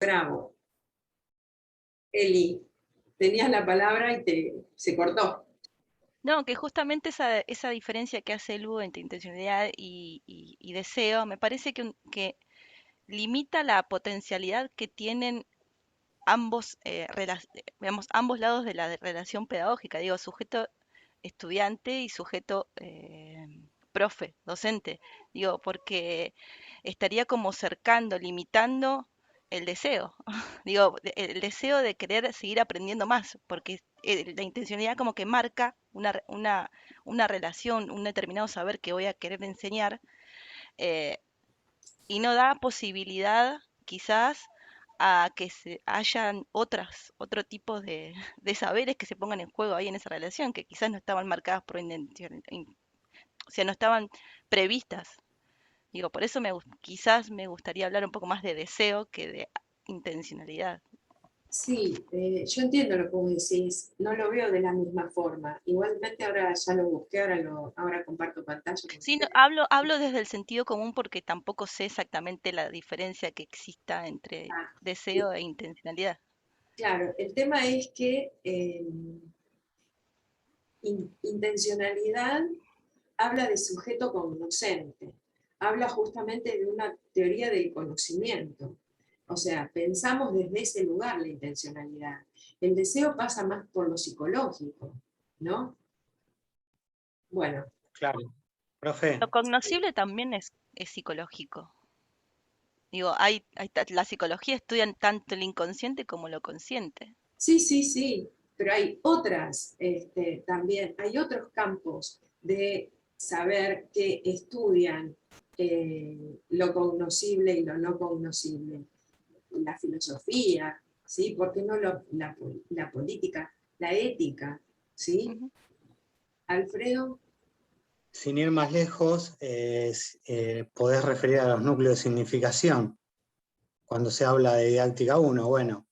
Bravo. Eli, tenías la palabra y se cortó. No, que justamente esa diferencia que hace Lu entre intencionalidad y deseo, me parece que limita la potencialidad que tienen ambos, digamos, ambos lados de la relación pedagógica, digo, sujeto estudiante y sujeto profe, docente, digo, porque estaría como cercando, limitando el deseo, digo, el deseo de querer seguir aprendiendo más, porque la intencionalidad como que marca una relación, un determinado saber que voy a querer enseñar, eh, y no da posibilidad quizás a que hayan otro tipo de saberes que se pongan en juego ahí en esa relación, que quizás no estaban marcadas por o sea, no estaban previstas. Digo, por eso quizás me gustaría hablar un poco más de deseo que de intencionalidad. Sí, yo entiendo lo que vos decís, no lo veo de la misma forma. Igualmente ahora ya lo busqué, ahora comparto pantalla con Sí, no, ustedes. hablo desde el sentido común porque tampoco sé exactamente la diferencia que exista entre Ah, y deseo e intencionalidad. claro, el tema es que intencionalidad habla de sujeto cognoscente, habla justamente de una teoría del conocimiento. O sea, pensamos desde ese lugar la intencionalidad. El deseo pasa más por lo psicológico, ¿no? Bueno, Claro. Lo Profe, cognoscible también es psicológico. Digo, la psicología estudia tanto el inconsciente como lo consciente. sí, sí, sí, pero hay otras también, hay otros campos de saber que estudian lo cognoscible y lo no cognoscible. La filosofía, ¿sí? ¿Por qué no la política, la ética, ¿sí? Ujú. Alfredo, sin ir más lejos, podés referir a los núcleos de significación. Cuando se habla de didáctica 1, bueno,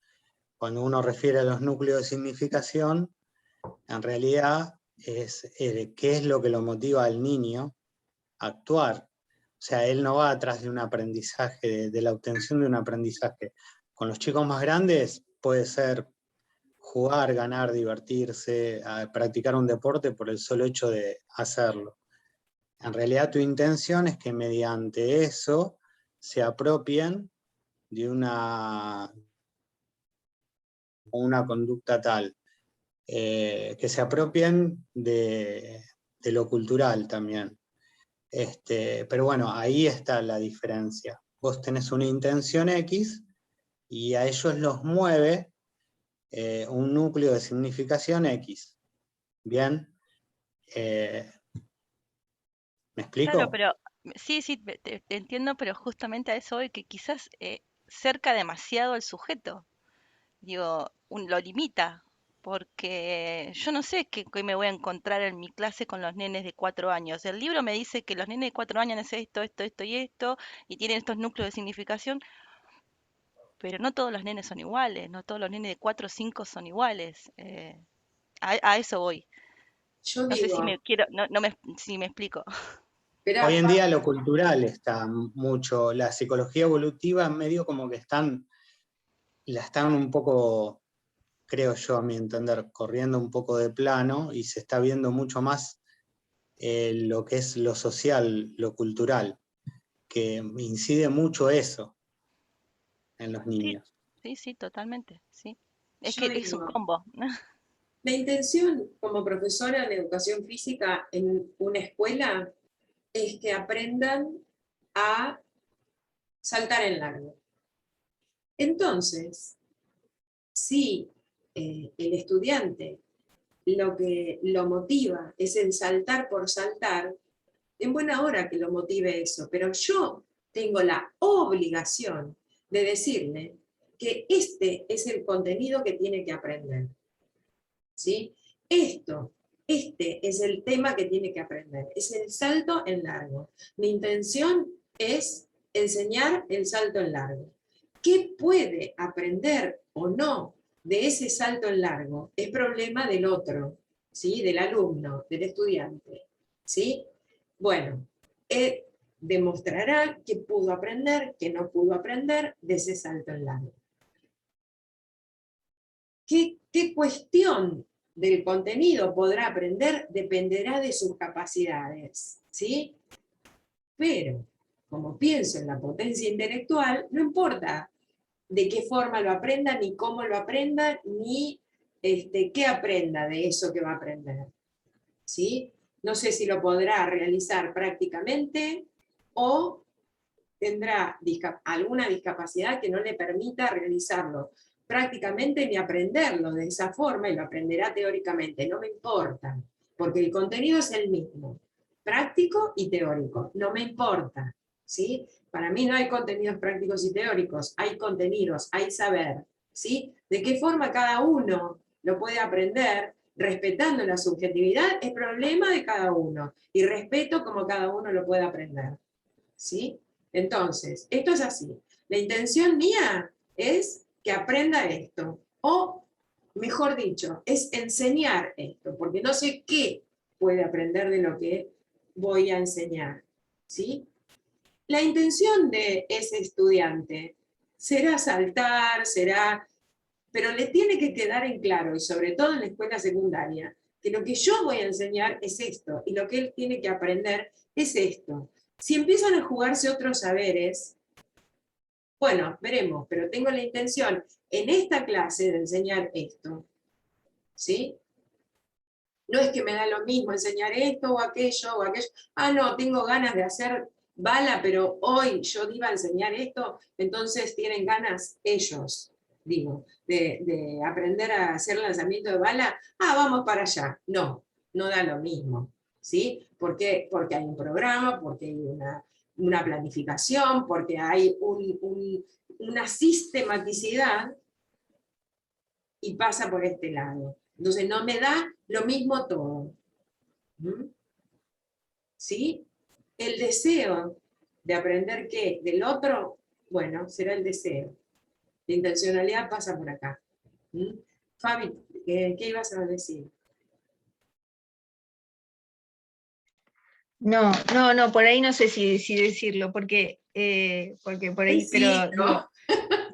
cuando uno refiere a los núcleos de significación, en realidad es qué es lo que lo motiva al niño a actuar. O sea, él no va atrás de un aprendizaje, de la obtención de un aprendizaje. Con los chicos más grandes puede ser jugar, ganar, divertirse, practicar un deporte por el solo hecho de hacerlo. En realidad tu intención es que mediante eso se apropien de una conducta tal, que se apropien de lo cultural también. Pero bueno, ahí está la diferencia. Vos tenés una intención X y a ellos los mueve un núcleo de significación X. ¿Bien? ¿Me Claro, explico? pero sí, sí, te entiendo, pero justamente a eso voy, que quizás cerca demasiado al sujeto. Digo, lo limita, porque yo no sé qué me voy a encontrar en mi clase con los nenes de 4 años. El libro me dice que los nenes de 4 años hacen esto y esto, y tienen estos núcleos de significación, pero no todos los nenes son iguales, no todos los nenes de 4 o 5 son iguales. A eso voy. yo No sé si me digo, quiero, no si me explico. Hoy espera, en día lo cultural está mucho, la psicología evolutiva medio como que la están un poco, creo yo, a mi entender, corriendo un poco de plano y se está viendo mucho más lo que es lo social, lo cultural, que incide mucho eso en los Sí, niños. sí, sí, totalmente, sí. Es yo que es un digo, combo. la intención como profesora de educación física en una escuela es que aprendan a saltar en largo. Entonces, si el estudiante lo que lo motiva es el saltar por saltar, en buena hora que lo motive eso, pero yo tengo la obligación de decirle que este es el contenido que tiene que aprender. ¿Sí? Este es el tema que tiene que aprender, es el salto en largo. Mi intención es enseñar el salto en largo. ¿Qué puede aprender o no de ese salto en largo? Es problema del otro, ¿sí? Del alumno, del estudiante. ¿Sí? Bueno, demostrará que pudo aprender, que no pudo aprender de ese salto en largo. qué cuestión del contenido podrá aprender dependerá de sus capacidades, ¿sí? Pero, como pienso en la potencia intelectual, no importa de qué forma lo aprenda, ni cómo lo aprenda, ni qué aprenda de eso que va a aprender, ¿sí? No sé si lo podrá realizar prácticamente o tendrá alguna discapacidad que no le permita realizarlo prácticamente ni aprenderlo de esa forma, y lo aprenderá teóricamente, no me importa, porque el contenido es el mismo, práctico y teórico, no me importa, ¿sí? Para mí no hay contenidos prácticos y teóricos, hay contenidos, hay saber, ¿sí? De qué forma cada uno lo puede aprender, respetando la subjetividad, es problema de cada uno, y respeto como cada uno lo puede aprender, ¿sí? Entonces, esto es así. La intención mía es que aprenda esto, o mejor dicho, es enseñar esto, porque no sé qué puede aprender de lo que voy a enseñar, ¿sí? La intención de ese estudiante será saltar, pero le tiene que quedar en claro, y sobre todo en la escuela secundaria, que lo que yo voy a enseñar es esto, y lo que él tiene que aprender es esto. Si empiezan a jugarse otros saberes, bueno, veremos, pero tengo la intención en esta clase de enseñar esto, ¿sí? No es que me da lo mismo enseñar esto o aquello, no, tengo ganas de hacer bala, pero hoy yo iba a enseñar esto, entonces tienen ganas ellos, digo, de aprender a hacer lanzamiento de bala, vamos para allá. No, no da lo mismo, ¿sí? ¿Por qué? Porque hay un programa, porque hay una planificación, porque hay una sistematicidad y pasa por este lado. Entonces no me da lo mismo todo. ¿Sí? El deseo de aprender qué del otro, bueno, será el deseo. La intencionalidad pasa por acá. Fabi, ¿qué ibas a decir? No, por ahí no sé si decirlo, porque por ahí, pero ¿no? digo,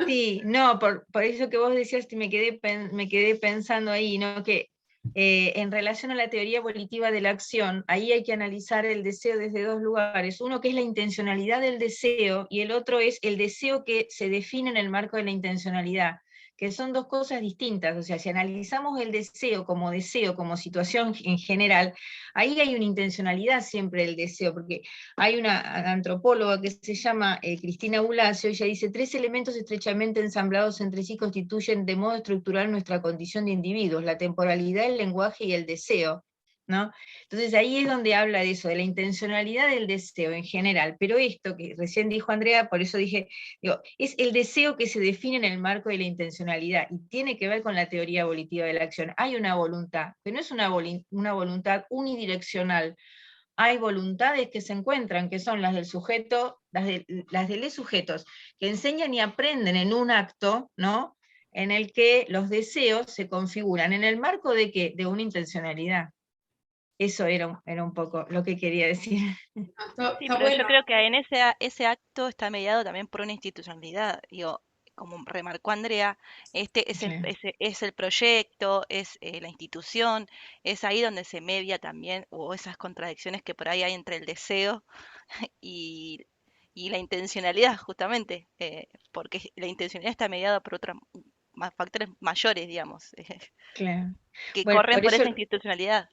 sí, no, por eso que vos decías, me quedé pensando ahí, ¿no? Que en relación a la teoría volitiva de la acción, ahí hay que analizar el deseo desde dos lugares. Uno que es la intencionalidad del deseo, y el otro es el deseo que se define en el marco de la intencionalidad, que son dos cosas distintas. O sea, si analizamos el deseo, como situación en general, ahí hay una intencionalidad siempre del deseo, porque hay una antropóloga que se llama Cristina Bulacio, ella dice: 3 elementos estrechamente ensamblados entre sí constituyen de modo estructural nuestra condición de individuos: la temporalidad, el lenguaje y el deseo, ¿no? Entonces ahí es donde habla de eso, de la intencionalidad del deseo en general, pero esto que recién dijo Andrea, por eso dije, es el deseo que se define en el marco de la intencionalidad, y tiene que ver con la teoría volitiva de la acción. Hay una voluntad, pero no es una voluntad unidireccional. Hay voluntades que se encuentran, que son las del sujeto, las de los sujetos, que enseñan y aprenden en un acto, ¿no? En el que los deseos se configuran. ¿En el marco de qué? De una intencionalidad. Eso era un poco lo que quería decir. Sí, Está pero yo bueno. creo que en ese acto está mediado también por una institucionalidad. Digo, como remarcó Andrea, Claro. es el proyecto, es la institución, es ahí donde se media también, o esas contradicciones que por ahí hay entre el deseo y, y la intencionalidad, justamente, porque la intencionalidad está mediada por otros factores mayores, digamos, Claro. que Bueno, corren por esa institucionalidad.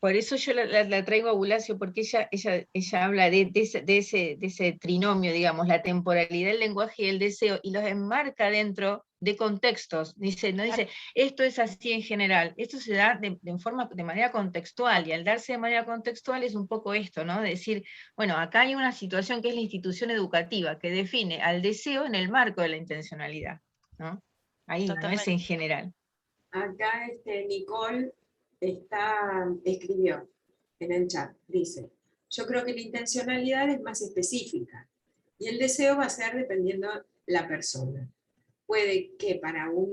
por eso yo la traigo a Bulacio, porque ella habla de ese trinomio, digamos, la temporalidad, el lenguaje y el deseo, y los enmarca dentro de contextos. Dice, no dice, esto es así en general, esto se da de manera contextual, y al darse de manera contextual es un poco esto, ¿no? De decir, bueno, acá hay una situación que es la institución educativa, que define al deseo en el marco de la intencionalidad, ¿no? Ahí, no es Totalmente. en general. Acá Nicole escribió en el chat, dice: yo creo que la intencionalidad es más específica y el deseo va a ser dependiendo la persona. Puede que para un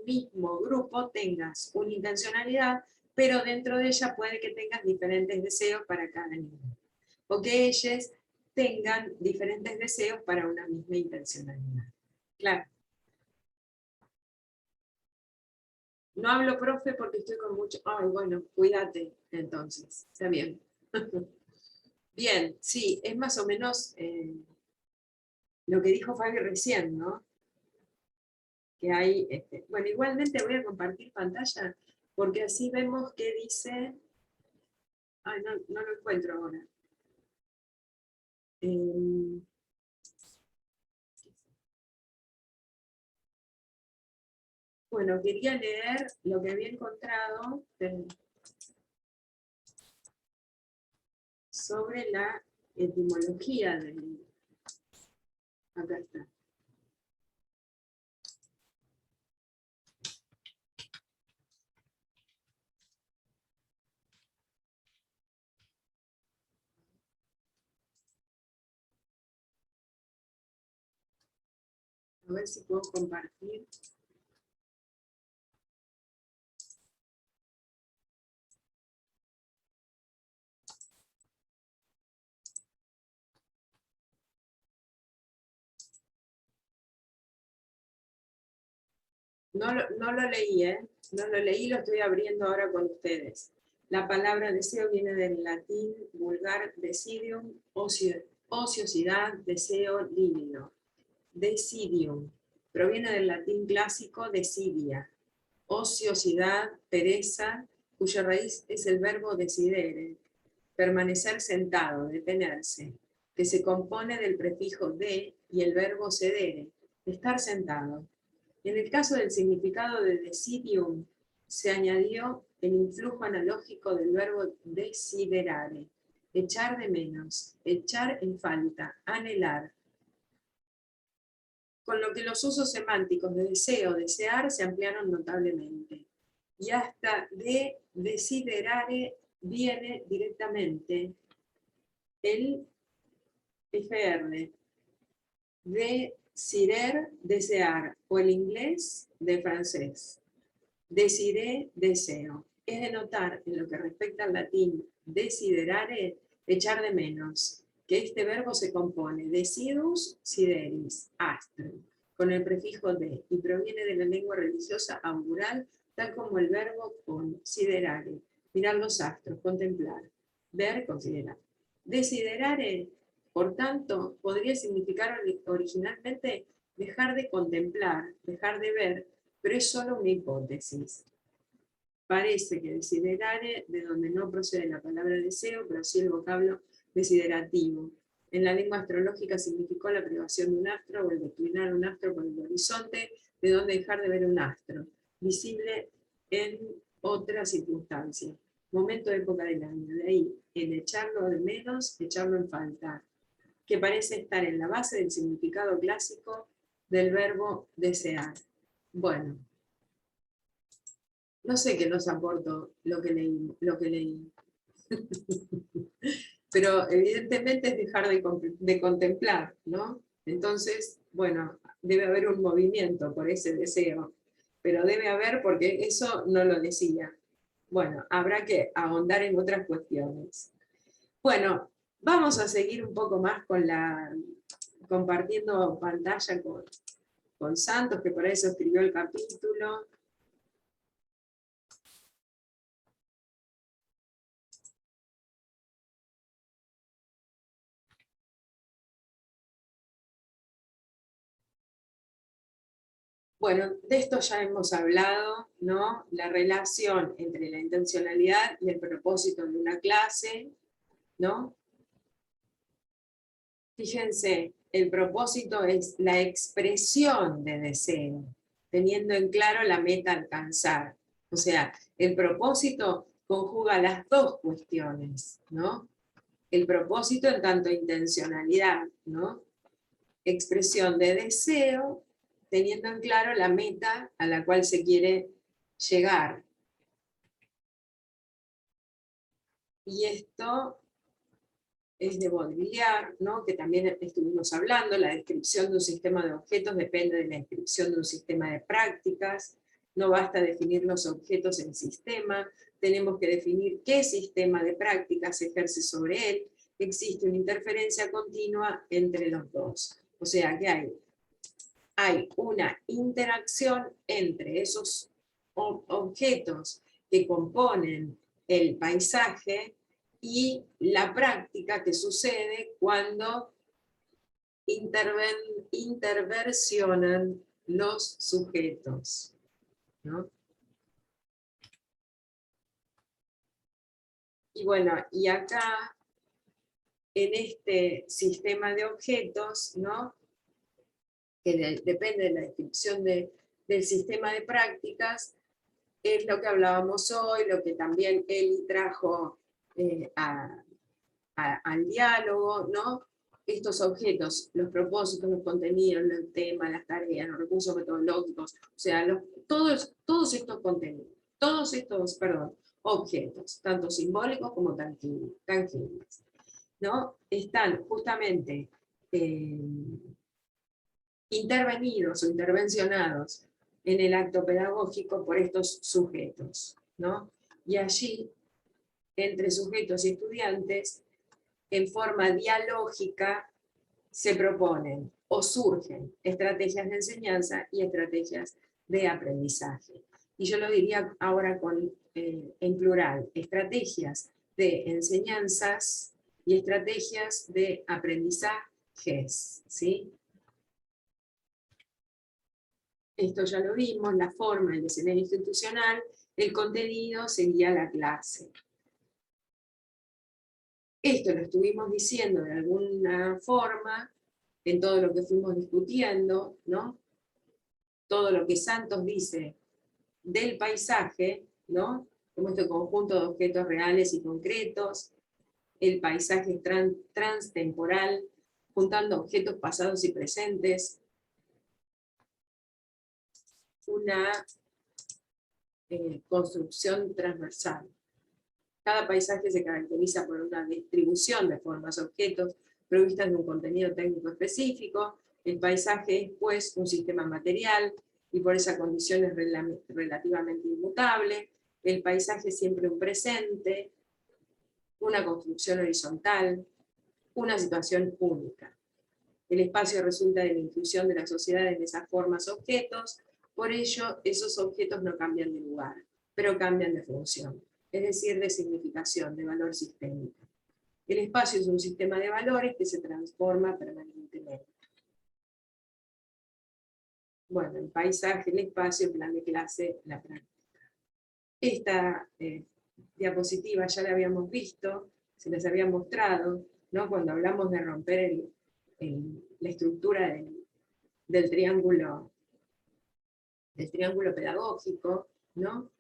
mismo grupo tengas una intencionalidad, pero dentro de ella puede que tengas diferentes deseos para cada niño, o que ellos tengan diferentes deseos para una misma intencionalidad. Claro. No hablo, profe, porque estoy con mucho... Ay, bueno, cuídate, entonces. Está bien. Bien, sí, es más o menos lo que dijo Fabi recién, ¿no? Que hay... bueno, igualmente voy a compartir pantalla, porque así vemos qué dice... Ay, no lo encuentro ahora. Bueno, quería leer lo que había encontrado sobre la etimología del... Acá está. A ver si puedo compartir. No lo leí, ¿eh? No lo leí, lo estoy abriendo ahora con ustedes. La palabra deseo viene del latín vulgar decidium, ociosidad, deseo, libido. Decidium proviene del latín clásico desidia, ociosidad, pereza, cuya raíz es el verbo desidere, permanecer sentado, detenerse, que se compone del prefijo de y el verbo sedere, estar sentado. En el caso del significado de decidium, se añadió el influjo analógico del verbo desiderare, echar de menos, echar en falta, anhelar, con lo que los usos semánticos de deseo, desear, se ampliaron notablemente. Y hasta de desiderare viene directamente el FR, desider, desear, o el inglés de francés. Decidé, deseo. Es de notar, en lo que respecta al latín desiderare, echar de menos, que este verbo se compone de sidus, sideris, astro, con el prefijo de, y proviene de la lengua religiosa augural, tal como el verbo considerare, mirar los astros, contemplar, ver, considerar. Desiderare, por tanto, podría significar originalmente dejar de contemplar, dejar de ver, pero es solo una hipótesis. Parece que desiderare, de donde no procede la palabra deseo, pero sí el vocablo desiderativo. En la lengua astrológica significó la privación de un astro o el declinar un astro por el horizonte, de donde dejar de ver un astro, visible en otra circunstancia. Momento, época del año. De ahí, el echarlo de menos, echarlo en falta, que parece estar en la base del significado clásico del verbo desear. Bueno, no sé qué nos aportó lo que leí. Pero evidentemente es dejar de contemplar, ¿no? Entonces, bueno, debe haber un movimiento por ese deseo, pero debe haber porque eso no lo decía. Bueno, habrá que ahondar en otras cuestiones. Bueno, vamos a seguir un poco más con compartiendo pantalla con Santos, que por eso escribió el capítulo. Bueno, de esto ya hemos hablado, ¿no? La relación entre la intencionalidad y el propósito de una clase, ¿no? Fíjense, el propósito es la expresión de deseo, teniendo en claro la meta a alcanzar. O sea, el propósito conjuga las dos cuestiones, ¿no? El propósito en tanto intencionalidad, ¿no? Expresión de deseo, teniendo en claro la meta a la cual se quiere llegar. Y esto es de Baudrillard, ¿no? Que también estuvimos hablando, la descripción de un sistema de objetos depende de la descripción de un sistema de prácticas, no basta definir los objetos en sistema, tenemos que definir qué sistema de prácticas se ejerce sobre él, existe una interferencia continua entre los dos. O sea que hay una interacción entre esos objetos que componen el paisaje y la práctica que sucede cuando interversionan los sujetos, ¿no? Y bueno, y acá, en este sistema de objetos, ¿no? Que depende de la descripción del sistema de prácticas, es lo que hablábamos hoy, lo que también Eli trajo al diálogo, ¿no? Estos objetos, los propósitos, los contenidos, los temas, las tareas, los recursos metodológicos, o sea, todos estos contenidos, objetos, tanto simbólicos como tangibles, ¿no? Están justamente intervenidos o intervencionados en el acto pedagógico por estos sujetos, ¿no? Y allí, entre sujetos y estudiantes, en forma dialógica, se proponen o surgen estrategias de enseñanza y estrategias de aprendizaje. Y yo lo diría ahora en plural, estrategias de enseñanzas y estrategias de aprendizajes, ¿sí? Esto ya lo vimos, la forma, el escenario institucional, el contenido sería la clase. Esto lo estuvimos diciendo de alguna forma en todo lo que fuimos discutiendo, ¿no? Todo lo que Santos dice del paisaje, ¿no? Como este conjunto de objetos reales y concretos, el paisaje transtemporal, juntando objetos pasados y presentes, una construcción transversal. Cada paisaje se caracteriza por una distribución de formas, objetos, provistas de un contenido técnico específico. El paisaje es, pues, un sistema material, y por esa condición es relativamente inmutable. El paisaje es siempre un presente, una construcción horizontal, una situación única. El espacio resulta de la inclusión de la sociedad en esas formas objetos, por ello esos objetos no cambian de lugar, pero cambian de función, es decir, de significación, de valor sistémico. El espacio es un sistema de valores que se transforma permanentemente. Bueno, el paisaje, el espacio, el plan de clase, la práctica. Esta diapositiva ya la habíamos visto, se les había mostrado, ¿no? Cuando hablamos de romper la estructura del triángulo pedagógico, ¿no?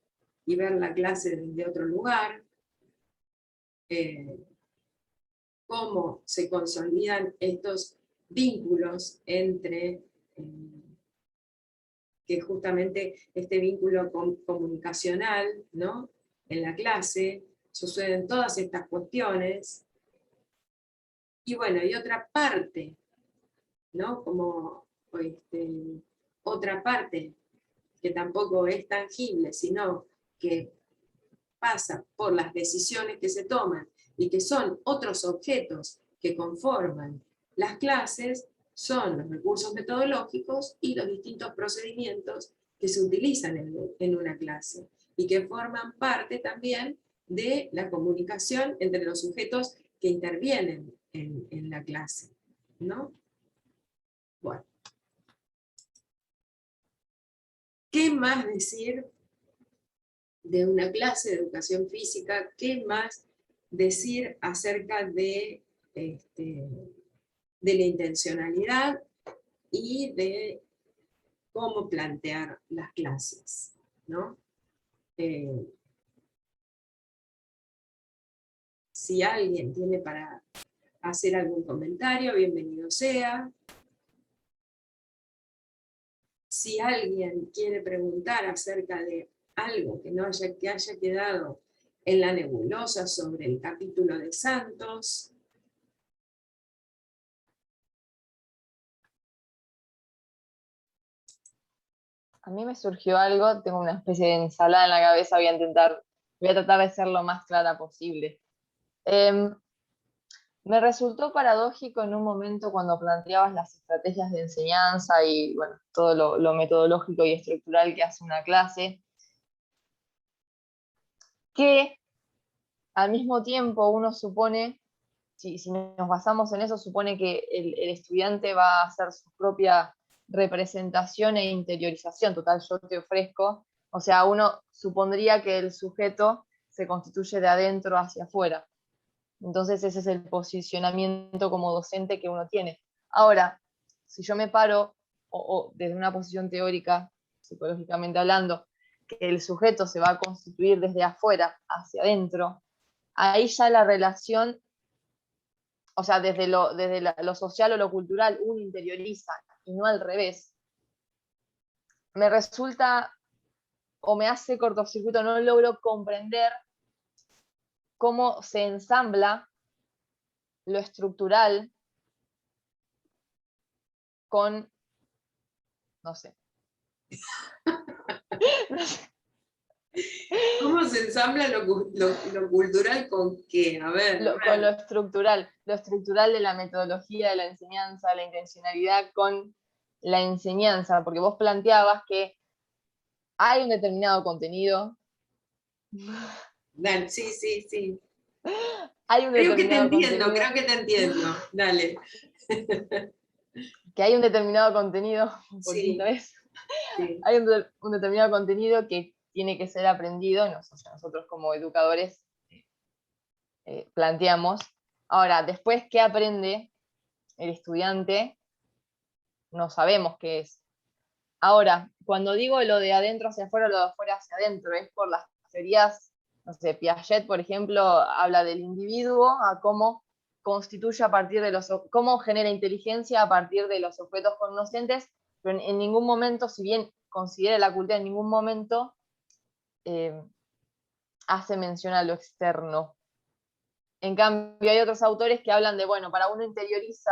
Y ver la clase desde otro lugar, cómo se consolidan estos vínculos entre, que justamente este vínculo comunicacional, ¿no? En la clase, suceden todas estas cuestiones. Y bueno, y otra parte, ¿no? Como otra parte que tampoco es tangible, sino que pasa por las decisiones que se toman y que son otros objetos que conforman las clases, son los recursos metodológicos y los distintos procedimientos que se utilizan en una clase y que forman parte también de la comunicación entre los sujetos que intervienen en la clase, ¿no? Bueno. ¿Qué más decir de una clase de educación física? ¿Qué más decir acerca de la intencionalidad y de cómo plantear las clases, ¿no? Si alguien tiene para hacer algún comentario, bienvenido sea. Si alguien quiere preguntar acerca de algo que haya quedado en la nebulosa sobre el capítulo de Santos. A mí me surgió algo, tengo una especie de ensalada en la cabeza, voy a tratar de ser lo más clara posible. Me resultó paradójico en un momento cuando planteabas las estrategias de enseñanza y bueno, todo lo metodológico y estructural que hace una clase, que al mismo tiempo uno supone, si nos basamos en eso, supone que el estudiante va a hacer su propia representación e interiorización. Total, yo te ofrezco. O sea, uno supondría que el sujeto se constituye de adentro hacia afuera. Entonces ese es el posicionamiento como docente que uno tiene. Ahora, si yo me paro, o desde una posición teórica, psicológicamente hablando, que el sujeto se va a constituir desde afuera hacia adentro, ahí ya la relación, o sea, desde lo social o lo cultural, uno interioriza y no al revés, me resulta o me hace cortocircuito, no logro comprender cómo se ensambla lo estructural con, no sé. ¿Cómo se ensambla lo cultural con qué? A ver. Con lo estructural de la metodología de la enseñanza, la intencionalidad con la enseñanza, porque vos planteabas que hay un determinado contenido. Dale, sí. Hay un Creo que te determinado entiendo. Dale. Que hay un determinado contenido, un Sí, poquito es. sí. Hay un determinado contenido que tiene que ser aprendido, nosotros como educadores planteamos. Ahora, después, ¿qué aprende el estudiante? No sabemos qué es. Ahora, cuando digo lo de adentro hacia afuera, lo de afuera hacia adentro, es por las teorías, no sé, Piaget, por ejemplo, habla del individuo, a cómo constituye a partir de cómo genera inteligencia a partir de los objetos cognoscentes, pero en ningún momento, si bien considera la cultura, en ningún momento hace mención a lo externo. En cambio, hay otros autores que hablan de, bueno, para uno interioriza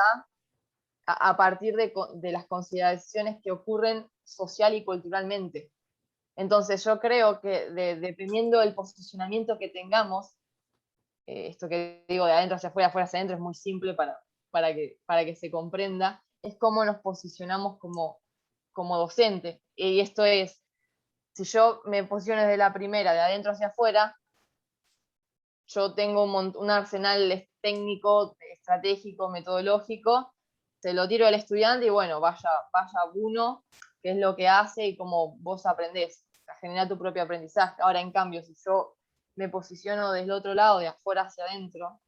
a partir de las consideraciones que ocurren social y culturalmente. Entonces yo creo que dependiendo del posicionamiento que tengamos, esto que digo de adentro hacia afuera, afuera hacia adentro, es muy simple para que se comprenda, es cómo nos posicionamos como docente. Y esto es, si yo me posiciono desde la primera, de adentro hacia afuera, yo tengo un arsenal técnico, estratégico, metodológico, se lo tiro al estudiante y bueno, vaya uno, qué es lo que hace y cómo vos aprendés, a generar tu propio aprendizaje. Ahora, en cambio, si yo me posiciono desde el otro lado, de afuera hacia adentro,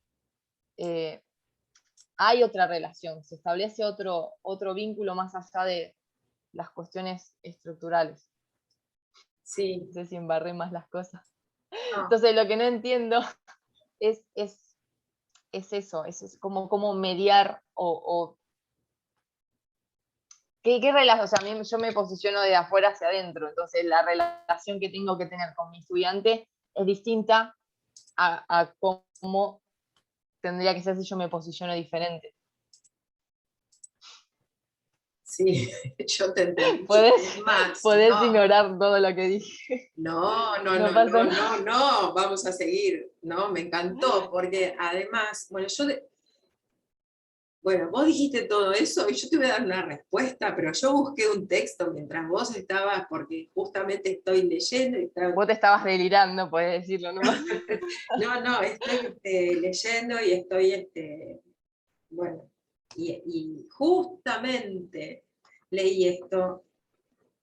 hay otra relación, se establece otro vínculo más allá de las cuestiones estructurales. Sí. No sé si embarré más las cosas. No. Entonces, lo que no entiendo es eso, es como mediar o ¿qué relación? O sea, a mí yo me posiciono de afuera hacia adentro, entonces la relación que tengo que tener con mi estudiante es distinta a cómo tendría que ser si yo me posiciono diferente. Sí, yo te entendí. Podés ignorar todo lo que dije. No, vamos a seguir. No, me encantó, porque además, vos dijiste todo eso y yo te voy a dar una respuesta, pero yo busqué un texto mientras vos estabas, porque justamente estoy leyendo. Vos te estabas delirando, podés decirlo, ¿no? No, estoy leyendo y estoy, y justamente leí esto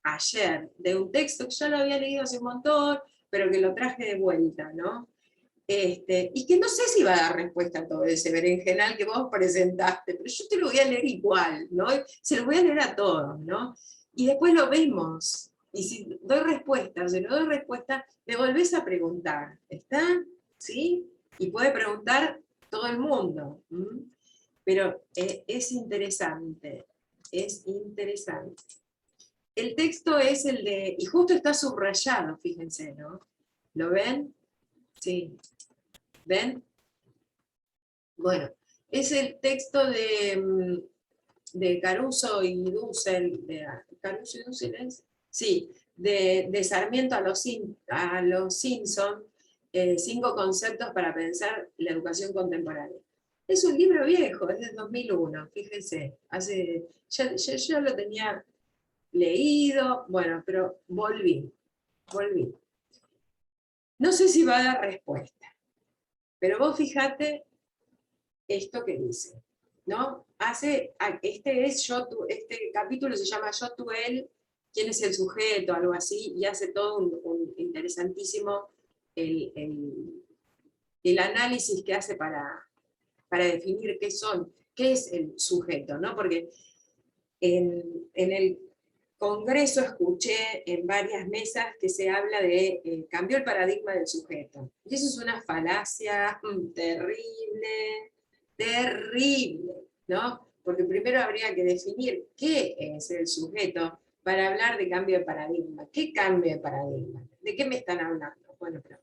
ayer, de un texto que ya lo había leído hace un montón, pero que lo traje de vuelta, ¿no? Y que no sé si va a dar respuesta a todo ese berenjenal que vos presentaste, pero yo te lo voy a leer igual, ¿no? Se lo voy a leer a todos, ¿no? Y después lo vemos. Y si doy respuesta, si no doy respuesta, me volvés a preguntar, ¿está? ¿Sí? Y puede preguntar todo el mundo. Pero es interesante, es interesante. El texto es el de, y justo está subrayado, fíjense, ¿no? ¿Lo ven? Sí. ¿Ven? Bueno, es el texto de Caruso y Dussel, ¿Caruso y Dussel es? Sí, de Sarmiento a los Simpson, 5 conceptos para pensar la educación contemporánea. Es un libro viejo, es del 2001, fíjense, ya lo tenía leído, bueno, pero volví. No sé si va a dar respuesta, pero vos fíjate esto que dice, ¿no? Este capítulo se llama Yo, tú, él, quién es el sujeto, algo así, y hace todo un interesantísimo el análisis que hace para definir qué es el sujeto, ¿no? Porque en el Congreso escuché en varias mesas que se habla de cambió el paradigma del sujeto. Y eso es una falacia terrible, terrible, ¿no? Porque primero habría que definir qué es el sujeto para hablar de cambio de paradigma. ¿Qué cambio de paradigma? ¿De qué me están hablando? Bueno, pero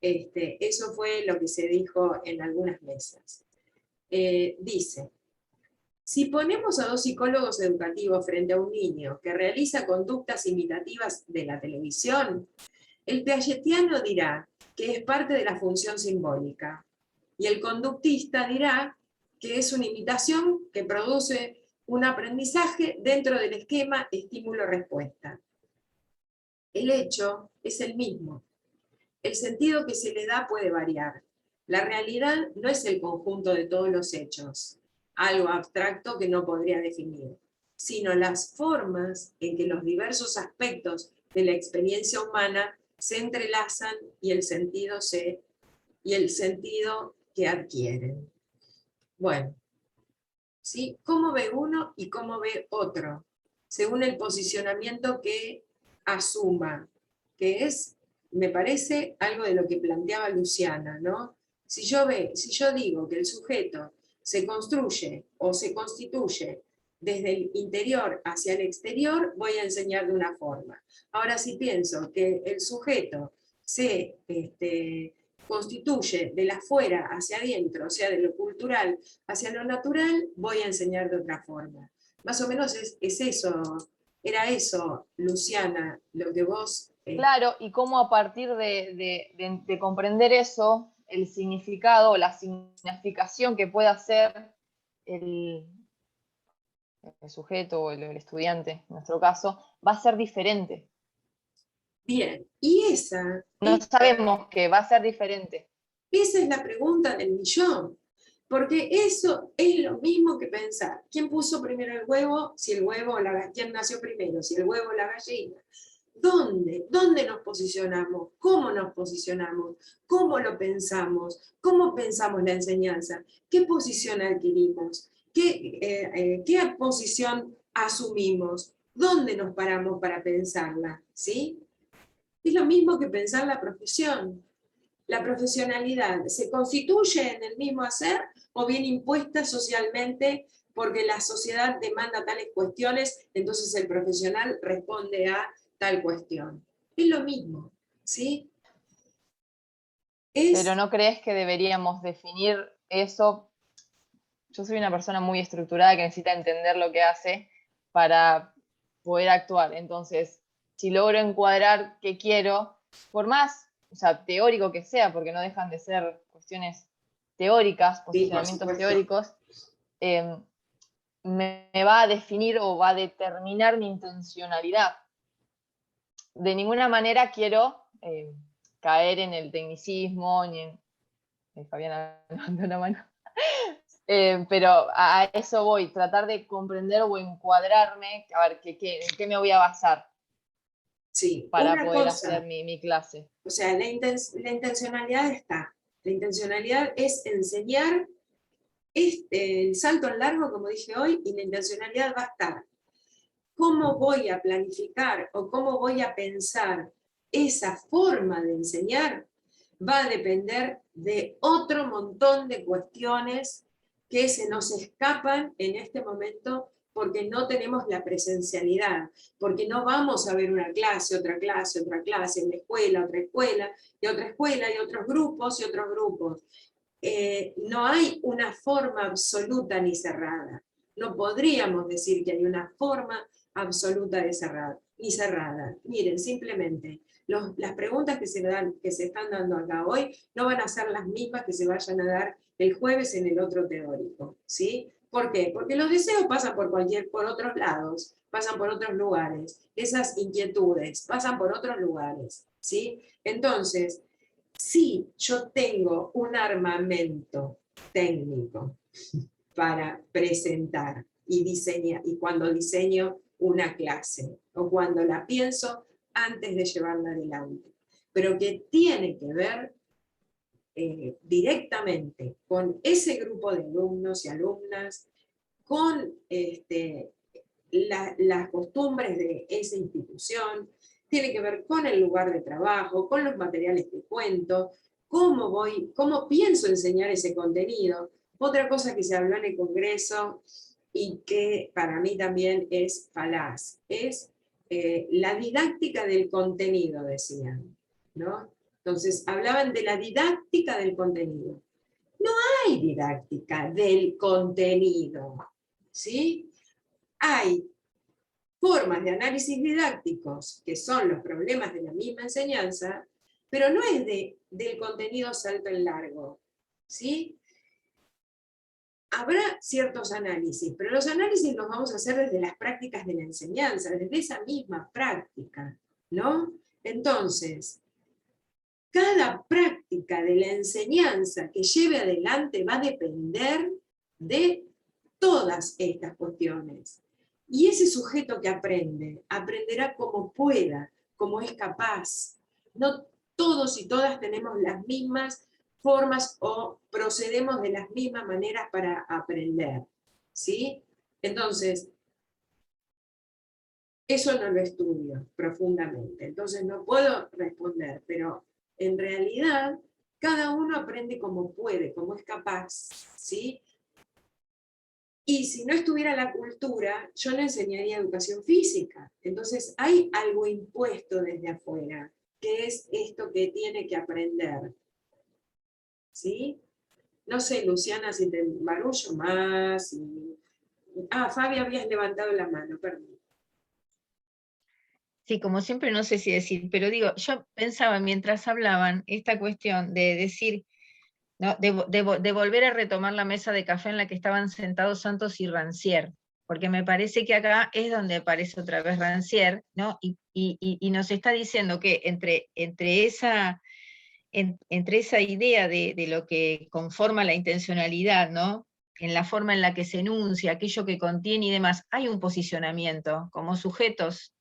eso fue lo que se dijo en algunas mesas. Dice, si ponemos a 2 psicólogos educativos frente a un niño que realiza conductas imitativas de la televisión, el piagetiano dirá que es parte de la función simbólica y el conductista dirá que es una imitación que produce un aprendizaje dentro del esquema estímulo-respuesta. El hecho es el mismo. El sentido que se le da puede variar. La realidad no es el conjunto de todos los hechos, algo abstracto que no podría definir, sino las formas en que los diversos aspectos de la experiencia humana se entrelazan y el sentido que adquieren. Bueno, ¿sí? ¿Cómo ve uno y cómo ve otro? Según el posicionamiento que asuma, que es, me parece, algo de lo que planteaba Luciana, ¿no? Si yo digo que el sujeto se construye o se constituye desde el interior hacia el exterior, voy a enseñar de una forma. Ahora, si pienso que el sujeto se constituye de la afuera hacia adentro, o sea, de lo cultural hacia lo natural, voy a enseñar de otra forma. Más o menos es eso, era eso, Luciana, lo que vos... Claro, y cómo a partir de comprender eso, el significado o la significación que puede hacer el sujeto o el estudiante, en nuestro caso, va a ser diferente. Bien, y no sabemos que va a ser diferente. Esa es la pregunta del millón. Porque eso es lo mismo que pensar. ¿Quién puso primero el huevo? Si el huevo ¿quién nació primero? Si el huevo o la gallina. ¿Dónde? ¿Dónde nos posicionamos? ¿Cómo nos posicionamos? ¿Cómo lo pensamos? ¿Cómo pensamos la enseñanza? ¿Qué posición adquirimos? ¿Qué posición asumimos? ¿Dónde nos paramos para pensarla? ¿Sí? Es lo mismo que pensar la profesión. ¿La profesionalidad se constituye en el mismo hacer o viene impuesta socialmente porque la sociedad demanda tales cuestiones, entonces el profesional responde a tal cuestión? Es lo mismo, ¿sí? Pero ¿no crees que deberíamos definir eso? Yo soy una persona muy estructurada que necesita entender lo que hace para poder actuar. Entonces, si logro encuadrar qué quiero, por más, o sea, teórico que sea, porque no dejan de ser cuestiones teóricas, posicionamientos teóricos, me va a definir o va a determinar mi intencionalidad. De ninguna manera quiero caer en el tecnicismo, ni en... Fabiana levantó la mano. Pero a eso voy, tratar de comprender o encuadrarme, a ver, ¿en qué me voy a basar? Sí, para poder hacer mi clase. O sea, la intencionalidad está. La intencionalidad es enseñar el salto en largo, como dije hoy, y la intencionalidad va a estar. ¿Cómo voy a planificar o cómo voy a pensar esa forma de enseñar? Va a depender de otro montón de cuestiones que se nos escapan en este momento porque no tenemos la presencialidad, porque no vamos a ver una clase, otra clase, otra clase, una escuela, otra escuela, y otra escuela, y otros grupos, y otros grupos. No hay una forma absoluta ni cerrada. No podríamos decir que hay una forma absoluta de ni cerrada. Miren, simplemente, las preguntas que se están dando acá hoy no van a ser las mismas que se vayan a dar el jueves en el otro teórico, ¿sí? ¿Por qué? Porque los deseos pasan por otros lados, pasan por otros lugares, esas inquietudes pasan por otros lugares, ¿sí? Entonces, sí, yo tengo un armamento técnico para presentar y diseñar, y cuando diseño una clase, o cuando la pienso antes de llevarla adelante, pero que tiene que ver directamente con ese grupo de alumnos y alumnas, con las costumbres de esa institución, tiene que ver con el lugar de trabajo, con los materiales que cuento, cómo pienso enseñar ese contenido. Otra cosa que se habló en el Congreso y que para mí también es falaz, es la didáctica del contenido, decían, ¿no? Entonces, hablaban de la didáctica del contenido. No hay didáctica del contenido, ¿sí? Hay formas de análisis didácticos, que son los problemas de la misma enseñanza, pero no es del contenido salto en largo, ¿sí? Habrá ciertos análisis, pero los análisis los vamos a hacer desde las prácticas de la enseñanza, desde esa misma práctica, ¿no? Entonces, cada práctica de la enseñanza que lleve adelante va a depender de todas estas cuestiones. Y ese sujeto que aprende, aprenderá como pueda, como es capaz. No todos y todas tenemos las mismas formas o procedemos de las mismas maneras para aprender, ¿sí? Entonces, eso no lo estudio profundamente, entonces no puedo responder, pero en realidad cada uno aprende como puede, como es capaz, ¿sí? Y si no estuviera la cultura, yo le enseñaría educación física. Entonces hay algo impuesto desde afuera, que es esto que tiene que aprender, ¿sí? No sé, Luciana, si te barullo más. Fabi, habías levantado la mano, perdón. Sí, como siempre no sé si decir, pero digo, yo pensaba mientras hablaban esta cuestión de decir, ¿no? de volver a retomar la mesa de café en la que estaban sentados Santos y Rancière, porque me parece que acá es donde aparece otra vez Rancière, ¿no? Y nos está diciendo que entre esa idea de lo que conforma la intencionalidad, ¿no? En la forma en la que se enuncia, aquello que contiene y demás, hay un posicionamiento como sujetos,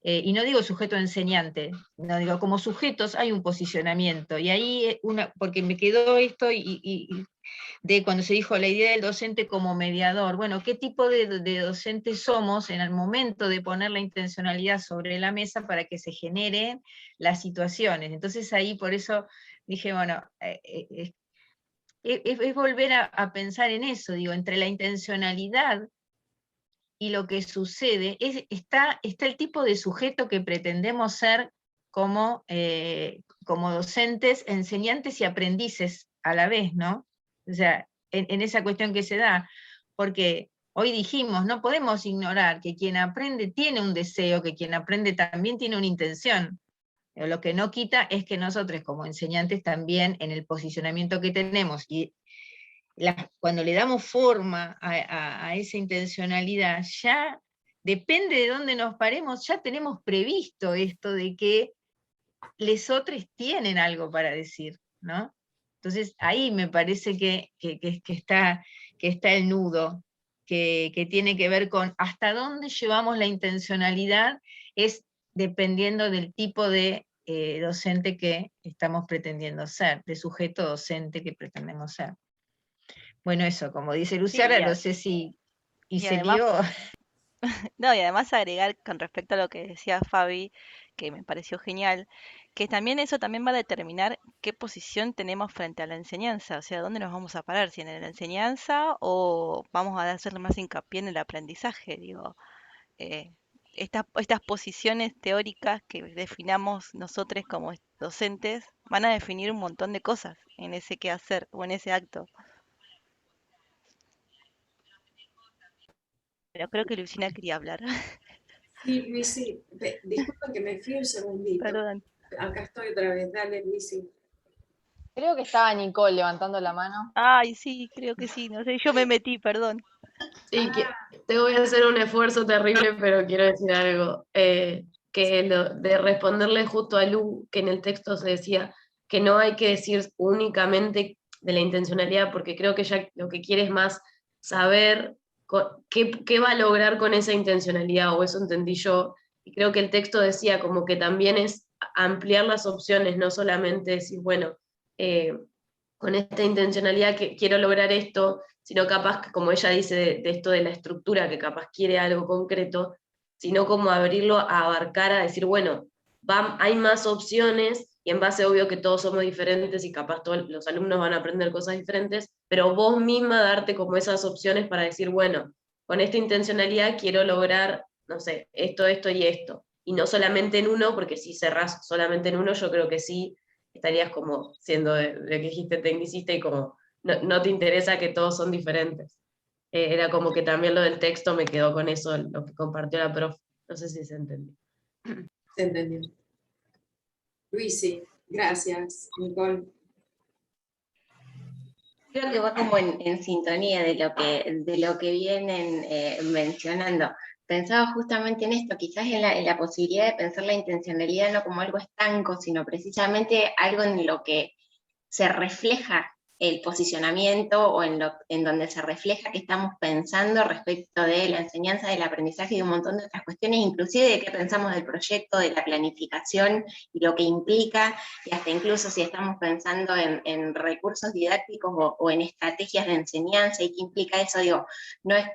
y no digo sujeto enseñante, no digo como sujetos hay un posicionamiento, y ahí porque me quedó esto de cuando se dijo la idea del docente como mediador. Bueno, ¿qué tipo de docente somos en el momento de poner la intencionalidad sobre la mesa para que se generen las situaciones? Entonces ahí por eso dije, bueno, es volver a pensar en eso, digo, entre la intencionalidad y lo que sucede, está el tipo de sujeto que pretendemos ser como docentes, enseñantes y aprendices a la vez, ¿no? O sea, en esa cuestión que se da, porque hoy dijimos, no podemos ignorar que quien aprende tiene un deseo, que quien aprende también tiene una intención. Pero lo que no quita es que nosotros como enseñantes también, en el posicionamiento que tenemos, y cuando le damos forma a esa intencionalidad, ya depende de dónde nos paremos, ya tenemos previsto esto de que lesotres tienen algo para decir, ¿no? Entonces ahí me parece que está el nudo, que tiene que ver con hasta dónde llevamos la intencionalidad, es dependiendo del tipo de docente que estamos pretendiendo ser, de sujeto docente que pretendemos ser. Bueno, eso, como dice Luciana, Sí, no sé si y se además, lió. no, y además agregar con respecto a lo que decía Fabi, que me pareció genial, que también eso también va a determinar qué posición tenemos frente a la enseñanza, o sea, dónde nos vamos a parar, si en la enseñanza o vamos a hacer más hincapié en el aprendizaje, digo. eh, estas posiciones teóricas que definamos nosotros como docentes van a definir un montón de cosas en ese quehacer o en ese acto. Pero creo que Lucina quería hablar. Sí, Luisi, disculpa que me fui un segundito. Perdón. Acá estoy otra vez, dale, Luisi. Creo que estaba Nicole levantando la mano. Ay, sí, creo que sí, no sé, yo me metí, perdón. Sí, te voy a hacer un esfuerzo terrible, pero quiero decir algo. Que de responderle justo a Lu, que en el texto se decía que no hay que decir únicamente de la intencionalidad, porque creo que ella lo que quiere es más saber qué va a lograr con esa intencionalidad, o eso entendí yo, y creo que el texto decía como que también es ampliar las opciones, no solamente decir, bueno, con esta intencionalidad que quiero lograr esto, sino capaz que, como ella dice, de esto de la estructura, que capaz quiere algo concreto, sino como abrirlo a abarcar, a decir, bueno, hay más opciones, y en base obvio que todos somos diferentes y capaz todos los alumnos van a aprender cosas diferentes, pero vos misma darte como esas opciones para decir, bueno, con esta intencionalidad quiero lograr, no sé, esto y esto. Y no solamente en uno, porque si cerrás solamente en uno, yo creo que sí estarías como siendo de que dijiste tecnicista y como no te interesa que todos son diferentes. Era como que también lo del texto me quedó con eso, lo que compartió la profe. No sé si se entendió. Se entendió. Luisi, gracias, Nicole. Creo que va como en sintonía de lo que vienen mencionando. Pensaba justamente en esto, quizás en la posibilidad de pensar la intencionalidad no como algo estanco, sino precisamente algo en lo que se refleja el posicionamiento o en donde se refleja que estamos pensando respecto de la enseñanza, del aprendizaje y de un montón de otras cuestiones, inclusive de qué pensamos del proyecto, de la planificación y lo que implica, y hasta incluso si estamos pensando en recursos didácticos o en estrategias de enseñanza y qué implica eso, digo, no es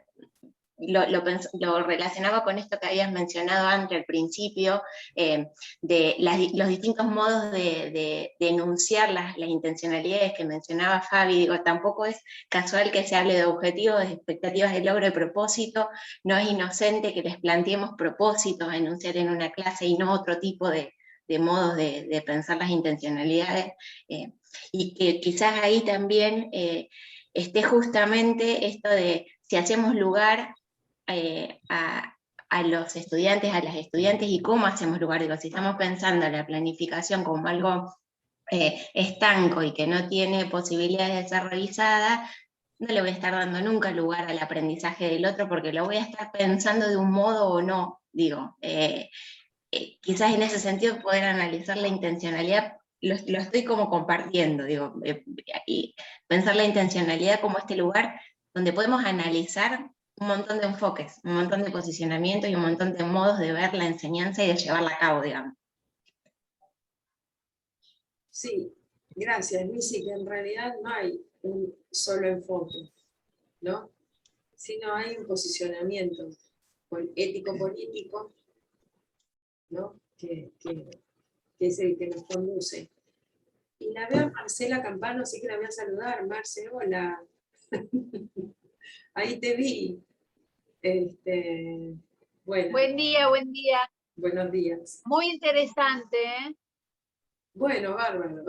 lo relacionaba con esto que habías mencionado antes al principio, de los distintos modos de enunciar las intencionalidades que mencionaba Fabi. Digo, tampoco es casual que se hable de objetivos, de expectativas de logro y propósito, no es inocente que les planteemos propósitos a enunciar en una clase y no otro tipo de modos de pensar las intencionalidades, y que quizás ahí también esté justamente esto de si hacemos lugar a los estudiantes, a las estudiantes, y cómo hacemos lugar. Digo, si estamos pensando en la planificación como algo estanco y que no tiene posibilidades de ser revisada, no le voy a estar dando nunca lugar al aprendizaje del otro, porque lo voy a estar pensando de un modo o no. Digo, quizás en ese sentido poder analizar la intencionalidad, lo estoy como compartiendo, digo, y pensar la intencionalidad como este lugar donde podemos analizar un montón de enfoques, un montón de posicionamientos y un montón de modos de ver la enseñanza y de llevarla a cabo, digamos. Sí, gracias, Luisi, que en realidad no hay un solo enfoque, ¿no? Sino hay un posicionamiento ético-político, ¿no? Que es el que nos conduce. Y la veo a Marcela Campano, así que la voy a saludar. Marce, hola. Ahí te vi. Bueno, Buen día, buen día. buenos días. Muy interesante, ¿eh? Bueno, bárbaro.